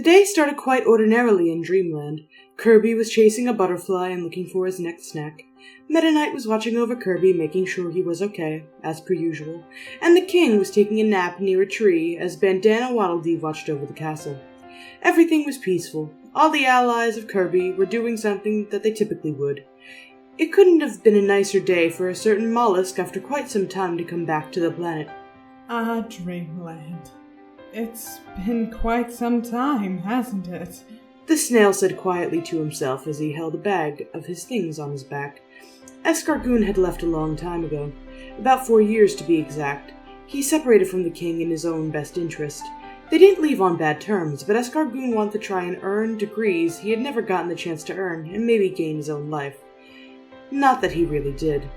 day started quite ordinarily in Dreamland. Kirby was chasing a butterfly and looking for his next snack. Meta Knight was watching over Kirby, making sure he was okay, as per usual, and the king was taking a nap near a tree as Bandana Waddledee watched over the castle. Everything was peaceful. All the allies of Kirby were doing something that they typically would. It couldn't have been a nicer day for a certain mollusk after quite some time to come back to the planet. Dreamland. It's been quite some time, hasn't it? The snail said quietly to himself as he held a bag of his things on his back. Escargoon had left a long time ago, about 4 years to be exact. He separated from the king in his own best interest. They didn't leave on bad terms, but Escargoon wanted to try and earn degrees he had never gotten the chance to earn, and maybe gain his own life. Not that he really did.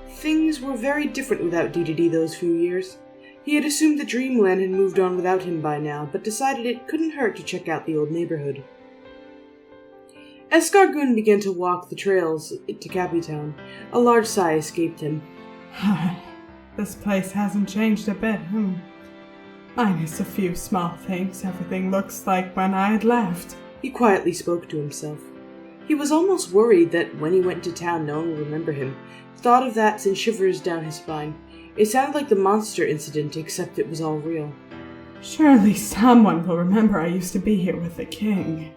Things were very different without Dedede those few years. He had assumed that Dreamland had moved on without him by now, but decided it couldn't hurt to check out the old neighborhood. Escargoon began to walk the trails to Cappy Town. A large sigh escaped him. This place hasn't changed a bit, Minus a few small things, everything looks like when I had left. He quietly spoke to himself. He was almost worried that when he went to town no one would remember him. The thought of that sent shivers down his spine. It sounded like the monster incident, except it was all real. Surely someone will remember I used to be here with the king.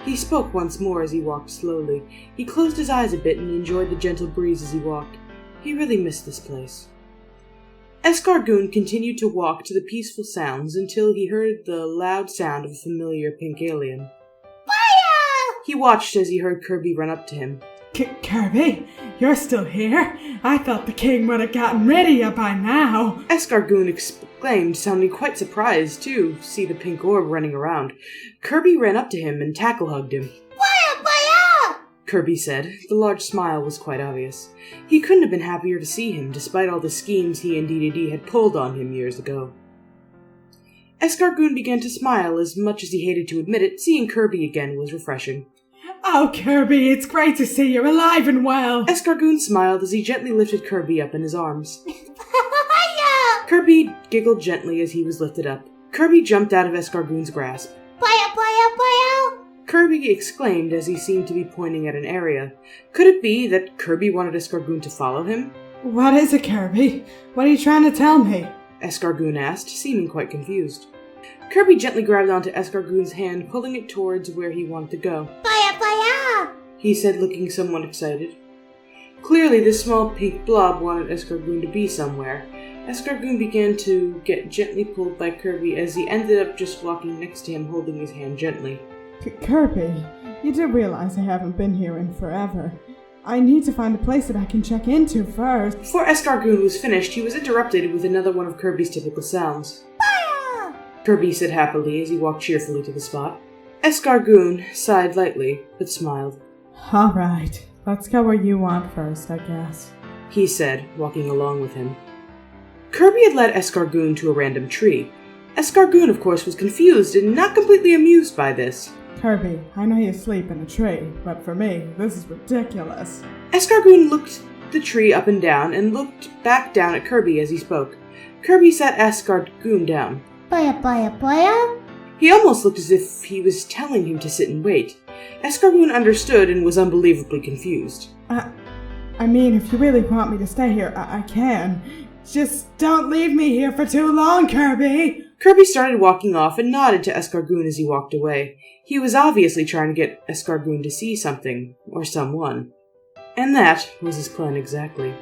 He spoke once more as he walked slowly. He closed his eyes a bit and enjoyed the gentle breeze as he walked. He really missed this place. Escargoon continued to walk to the peaceful sounds until he heard the loud sound of a familiar pink alien. Fire! He watched as he heard Kirby run up to him. Kirby, you're still here? I thought the king would have gotten rid of you by now. Escargoon exclaimed, sounding quite surprised, too, to see the pink orb running around. Kirby ran up to him and tackle-hugged him. Fire! Fire! Kirby said. The large smile was quite obvious. He couldn't have been happier to see him, despite all the schemes he and Dedede had pulled on him years ago. Escargoon began to smile, as much as he hated to admit it. Seeing Kirby again was refreshing. Oh, Kirby, it's great to see you alive and well. Escargoon smiled as he gently lifted Kirby up in his arms. Fire! Kirby giggled gently as he was lifted up. Kirby jumped out of Escargoon's grasp. Fire! Fire! Fire! Kirby exclaimed as he seemed to be pointing at an area. Could it be that Kirby wanted Escargoon to follow him? What is it, Kirby? What are you trying to tell me? Escargoon asked, seeming quite confused. Kirby gently grabbed onto Escargoon's hand, pulling it towards where he wanted to go. Fire! Fire! He said, looking somewhat excited. Clearly, this small pink blob wanted Escargoon to be somewhere. Escargoon began to get gently pulled by Kirby as he ended up just walking next to him, holding his hand gently. Kirby, you do realize I haven't been here in forever. I need to find a place that I can check into first. Before Escargoon was finished, he was interrupted with another one of Kirby's typical sounds. Fire! Kirby said happily as he walked cheerfully to the spot. Escargoon sighed lightly, but smiled. All right, let's go where you want first, I guess, he said, walking along with him. Kirby had led Escargoon to a random tree. Escargoon, of course, was confused and not completely amused by this. Kirby, I know you sleep in a tree, but for me, this is ridiculous. Escargoon looked the tree up and down and looked back down at Kirby as he spoke. Kirby sat Escargoon down. Fire! Fire! Fire! He almost looked as if he was telling him to sit and wait. Escargoon understood and was unbelievably confused. I mean, if you really want me to stay here, I can. Just don't leave me here for too long, Kirby! Kirby started walking off and nodded to Escargoon as he walked away. He was obviously trying to get Escargoon to see something, or someone. And that was his plan exactly.